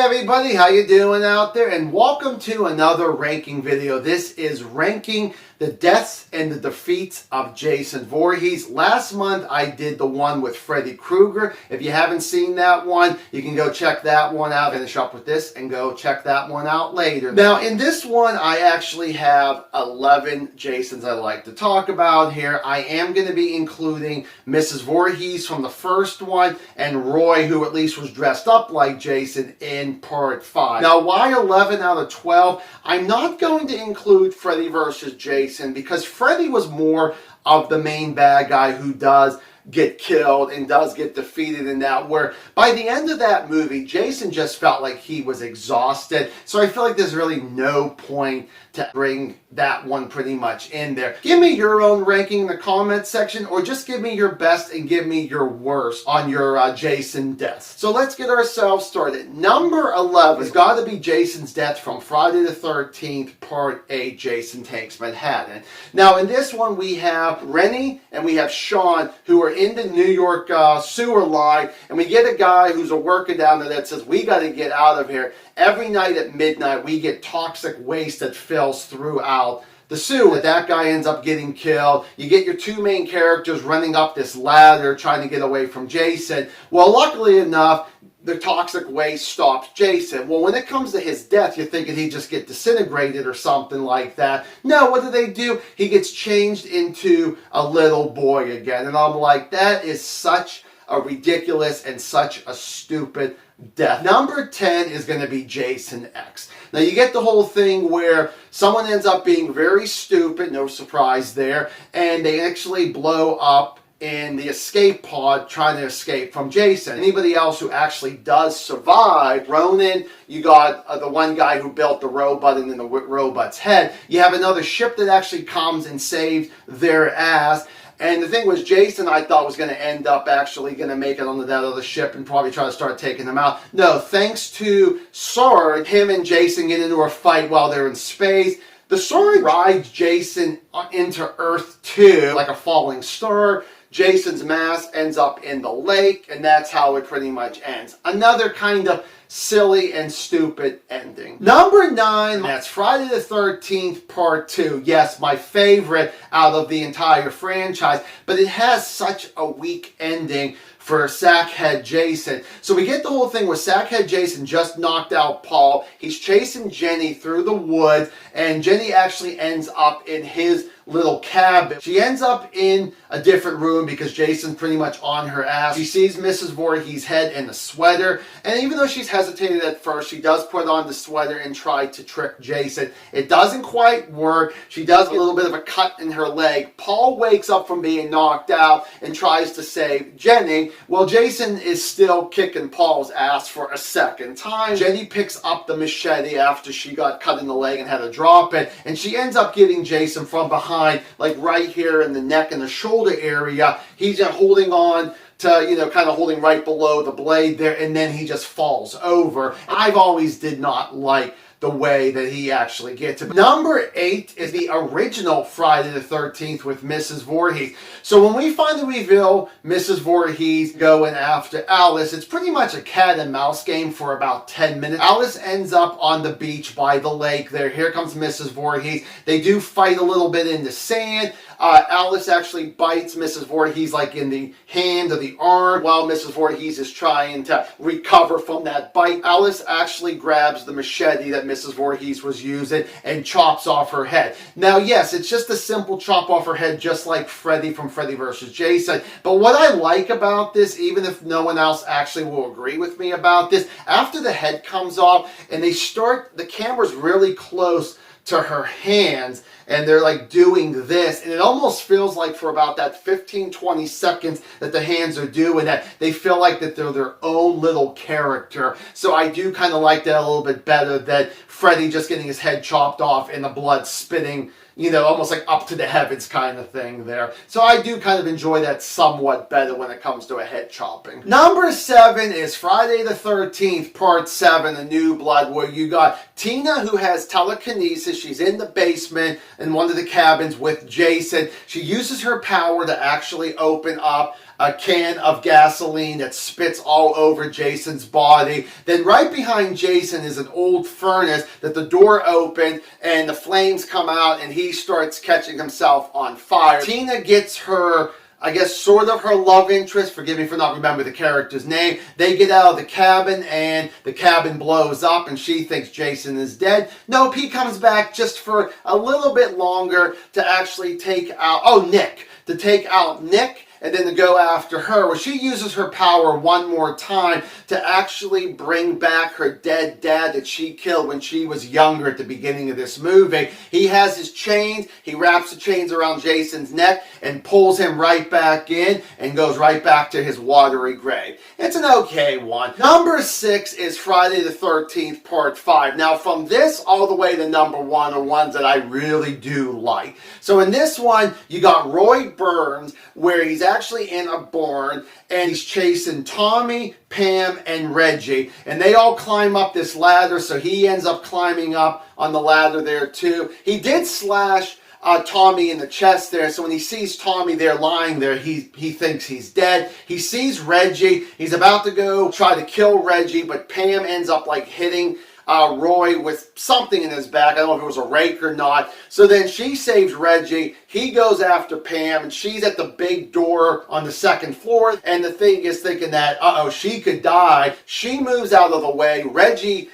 everybody, how you doing out there? And welcome to another ranking video. This is ranking the deaths and the defeats of Jason Voorhees. Last month I did the one with Freddy Krueger. If you haven't seen that one, you can go check that one out. Finish up with this and go check that one out later. Now in this one I actually have 11 Jasons I like to talk about here. I am going to be including Mrs. Voorhees from the first one and Roy, who at least was dressed up like Jason, in part 5. Now why 11 out of 12? I'm not going to include Freddy vs. Jason because Freddy was more of the main bad guy who does get killed and does get defeated in that, where by the end of that movie Jason just felt like he was exhausted. So I feel like there's really no point to bring that one pretty much in there. Give me your own ranking in the comment section, or just give me your best and give me your worst on your Jason deaths. So let's get ourselves started. Number 11 has got to be Jason's death from Friday the 13th Part 8, Jason Takes Manhattan. Now in this one we have Rennie and we have Sean, who are in the New York sewer line, and we get a guy who's a worker down there that says, we got to get out of here. Every night at midnight we get toxic waste that fills throughout the sewer. That guy ends up getting killed. You get your two main characters running up this ladder trying to get away from Jason. Well, luckily enough, the toxic waste stops Jason. Well, when it comes to his death, you're thinking he'd just get disintegrated or something like that. No, what do? He gets changed into a little boy again. And I'm like, that is such a ridiculous and such a stupid death. Number 10 is going to be Jason X. Now you get the whole thing where someone ends up being very stupid, no surprise there, and they actually blow up in the escape pod trying to escape from Jason. Anybody else who actually does survive, Ronan, you got the one guy who built the robot and in the robot's head. You have another ship that actually comes and saves their ass. And the thing was, Jason, I thought, was going to end up actually going to make it onto that other ship and probably try to start taking them out. No, thanks to Sword, him and Jason get into a fight while they're in space. The Sword rides Jason into Earth 2 like a falling star. Jason's mask ends up in the lake, and that's how it pretty much ends. Another kind of silly and stupid ending. Number 9, that's Friday the 13th Part 2. Yes, my favorite out of the entire franchise, but it has such a weak ending for Sackhead Jason. So we get the whole thing where Sackhead Jason just knocked out Paul. He's chasing Jenny through the woods, and Jenny actually ends up in his little cabin. She ends up in a different room because Jason's pretty much on her ass. She sees Mrs. Voorhees' head in the sweater, and even though she's hesitated at first, she does put on the sweater and try to trick Jason. It doesn't quite work. She does get a little bit of a cut in her leg. Paul wakes up from being knocked out and tries to save Jenny. Well, Jason is still kicking Paul's ass for a second time. Jenny picks up the machete after she got cut in the leg and had to drop it, and she ends up getting Jason from behind, like right here in the neck and the shoulder area. He's just holding on to, kind of holding right below the blade there, and then he just falls over. I've always did not like the way that he actually gets it. Number 8 is the original Friday the 13th with Mrs. Voorhees. So when we finally reveal Mrs. Voorhees going after Alice, it's pretty much a cat and mouse game for about 10 minutes. Alice ends up on the beach by the lake there. Here comes Mrs. Voorhees. They do fight a little bit in the sand. Alice actually bites Mrs. Voorhees like in the hand or the arm while Mrs. Voorhees is trying to recover from that bite. Alice actually grabs the machete that Mrs. Voorhees was using and chops off her head. Now, yes, it's just a simple chop off her head, just like Freddy from Freddy vs. Jason. But what I like about this, even if no one else actually will agree with me about this, after the head comes off and the camera's really close to her hands, and they're like doing this, and it almost feels like for about that 15-20 seconds that the hands are doing that, they feel like that they're their own little character. So I do kind of like that a little bit better than Freddy just getting his head chopped off and the blood spitting, almost like up to the heavens kind of thing there. So I do kind of enjoy that somewhat better when it comes to a head chopping. Number 7 is Friday the 13th, Part 7, The New Blood, where you got Tina, who has telekinesis. She's in the basement in one of the cabins with Jason. She uses her power to actually open up a can of gasoline that spits all over Jason's body. Then right behind Jason is an old furnace that the door opened and the flames come out and he starts catching himself on fire. Tina gets her, I guess, sort of her love interest. Forgive me for not remembering the character's name. They get out of the cabin and the cabin blows up and she thinks Jason is dead. Nope, he comes back just for a little bit longer to actually take out, Nick. To take out Nick and then to go after her. Well, she uses her power one more time to actually bring back her dead dad that she killed when she was younger at the beginning of this movie. He has his chains. He wraps the chains around Jason's neck and pulls him right back in and goes right back to his watery grave. It's an okay one. Number 6 is Friday the 13th Part 5. Now from this all the way to number 1 are ones that I really do like. So in this one, you got Roy Burns, where he's actually in a barn and he's chasing Tommy, Pam, and Reggie. And they all climb up this ladder, so he ends up climbing up on the ladder there too. He did slash Tommy in the chest there, so when he sees Tommy there lying there, he thinks he's dead. He sees Reggie. He's about to go try to kill Reggie, but Pam ends up like hitting Roy with something in his back. I don't know if it was a rake or not. So then she saves Reggie. He goes after Pam, and she's at the big door on the 2nd floor. And the thing is thinking that, she could die. She moves out of the way. Reggie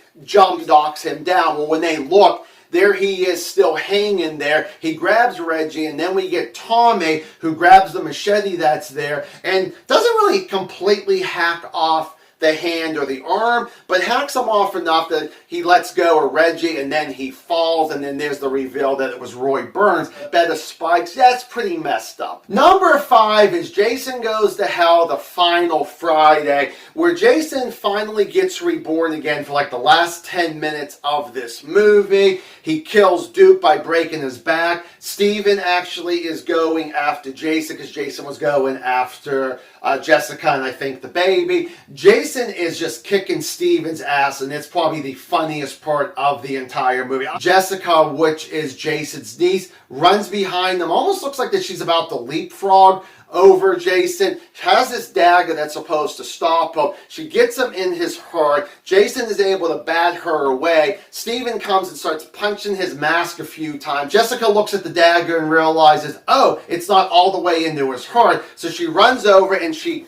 knocks him down. Well, when they look, there he is still hanging there. He grabs Reggie, and then we get Tommy, who grabs the machete that's there and doesn't really completely hack off the hand or the arm, but hacks him off enough that he lets go of Reggie, and then he falls, and then there's the reveal that it was Roy Burns. Bed of spikes. That's pretty messed up. Number 5 is Jason Goes to Hell, the final Friday, where Jason finally gets reborn again for like the last 10 minutes of this movie. He kills Duke by breaking his back. Steven actually is going after Jason because Jason was going after Jessica and I think the baby. Jason is just kicking Steven's ass, and it's probably the funniest part of the entire movie. Jessica, which is Jason's niece, runs behind them. Almost looks like that she's about to leapfrog over Jason. Has this dagger that's supposed to stop him. She gets him in his heart. Jason is able to bat her away. Steven comes and starts punching his mask a few times. Jessica looks at the dagger and realizes, it's not all the way into his heart. So she runs over and she,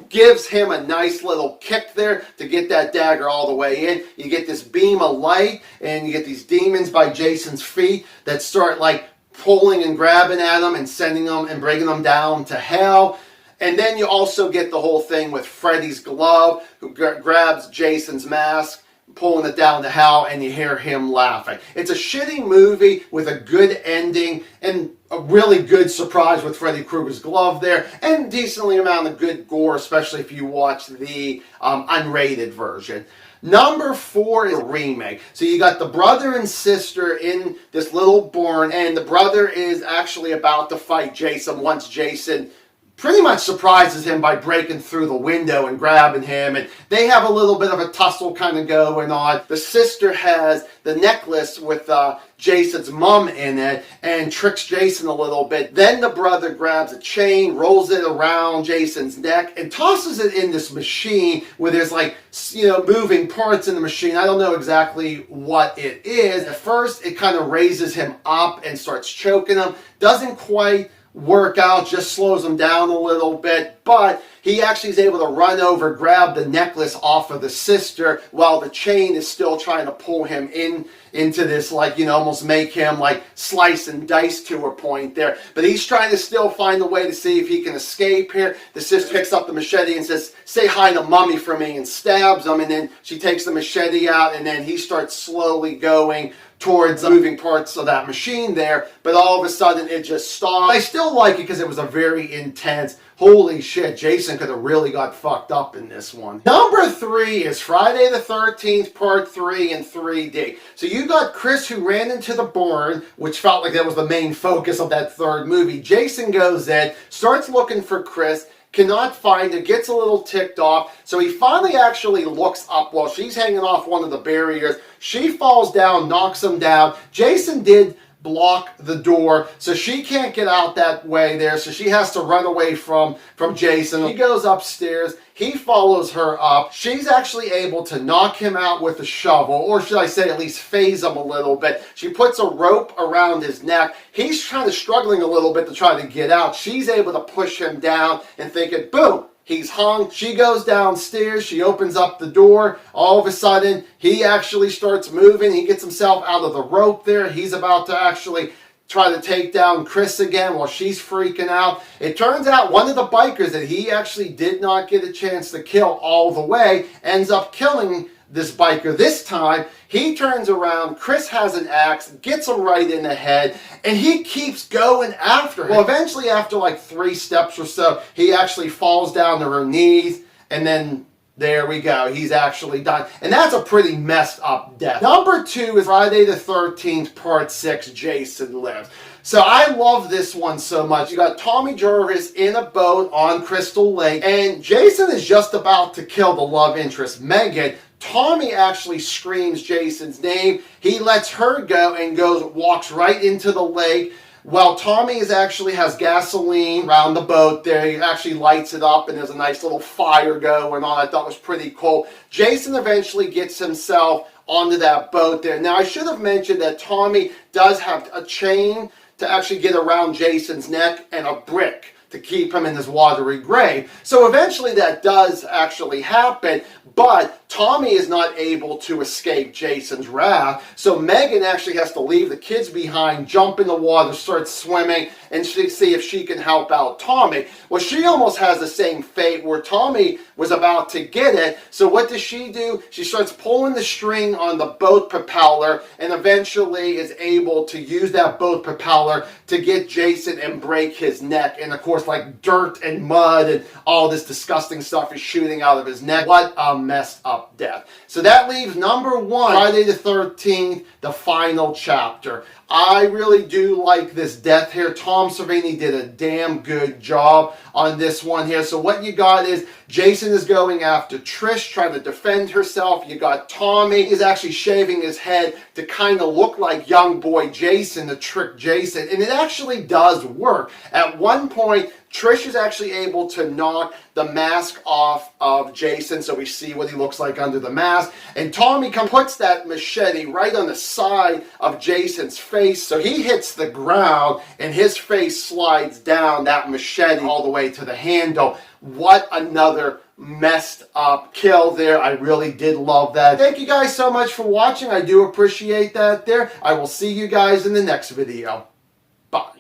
gives him a nice little kick there to get that dagger all the way in. You get this beam of light, and you get these demons by Jason's feet that start like pulling and grabbing at him and sending them and bringing them down to hell. And then you also get the whole thing with Freddy's glove, who grabs Jason's mask, pulling it down to hell, and you hear him laughing. It's a shitty movie with a good ending and a really good surprise with Freddy Krueger's glove there, and decently amount of good gore, especially if you watch the unrated version. Number 4 is a remake. So you got the brother and sister in this little barn, and the brother is actually about to fight Jason once Jason pretty much surprises him by breaking through the window and grabbing him, and they have a little bit of a tussle kind of going on. The sister has the necklace with Jason's mom in it and tricks Jason a little bit. Then the brother grabs a chain, rolls it around Jason's neck, and tosses it in this machine where there's like, moving parts in the machine. I don't know exactly what it is. At first, it kind of raises him up and starts choking him. Doesn't quite work out, just slows him down a little bit, but he actually is able to run over, grab the necklace off of the sister while the chain is still trying to pull him into this, almost make him slice and dice to a point there. But he's trying to still find a way to see if he can escape here. The sister picks up the machete and says, "Say hi to mommy for me," and stabs him, and then she takes the machete out, and then he starts slowly going towards the moving parts of that machine there, but all of a sudden it just stopped. I still like it because it was a very intense, holy shit, Jason could have really got fucked up in this one. Number 3 is Friday the 13th Part 3 in 3D. So you got Chris, who ran into the barn, which felt like that was the main focus of that third movie. Jason goes in, starts looking for Chris, cannot find it, gets a little ticked off, so he finally actually looks up while she's hanging off one of the barriers. She falls down, knocks him down. Jason did block the door, so she can't get out that way there, so she has to run away from Jason. He goes upstairs. He follows her up. She's actually able to knock him out with a shovel, or should I say at least phase him a little bit. She puts a rope around his neck. He's kind of struggling a little bit to try to get out. She's able to push him down and thinking, boom, he's hung. She goes downstairs. She opens up the door. All of a sudden, he actually starts moving. He gets himself out of the rope there. He's about to actually try to take down Chris again while she's freaking out. It turns out one of the bikers that he actually did not get a chance to kill all the way ends up killing this biker. This time, he turns around, Chris has an axe, gets him right in the head, and he keeps going after him. Well, eventually, after like 3 steps or so, he actually falls down to her knees, and then there we go. He's actually done. And that's a pretty messed up death. Number 2 is Friday the 13th, Part 6, Jason Lives. So I love this one so much. You got Tommy Jarvis in a boat on Crystal Lake, and Jason is just about to kill the love interest, Megan. Tommy actually screams Jason's name. He lets her go and walks right into the lake. Well, Tommy actually has gasoline around the boat there. He actually lights it up, and there's a nice little fire going on. I thought it was pretty cool. Jason eventually gets himself onto that boat there. Now, I should have mentioned that Tommy does have a chain to actually get around Jason's neck and a brick to keep him in his watery grave. So eventually that does actually happen, but Tommy is not able to escape Jason's wrath. So Megan actually has to leave the kids behind, jump in the water, start swimming, and see if she can help out Tommy. Well, she almost has the same fate where Tommy was about to get it. So what does she do? She starts pulling the string on the boat propeller and eventually is able to use that boat propeller to get Jason and break his neck. And of course, like dirt and mud and all this disgusting stuff is shooting out of his neck. What a messed up death. So that leaves number 1, Friday the 13th, the final chapter. I really do like this death here. Tom Savini did a damn good job on this one here. So what you got is Jason is going after Trish, trying to defend herself. You got Tommy is actually shaving his head to kind of look like young boy Jason, to trick Jason. And it actually does work. At one point, Trish is actually able to knock the mask off of Jason, so we see what he looks like under the mask. And Tommy puts that machete right on the side of Jason's face, so he hits the ground and his face slides down that machete all the way to the handle. What another messed up kill there. I really did love that. Thank you guys so much for watching. I do appreciate that there. I will see you guys in the next video. Bye.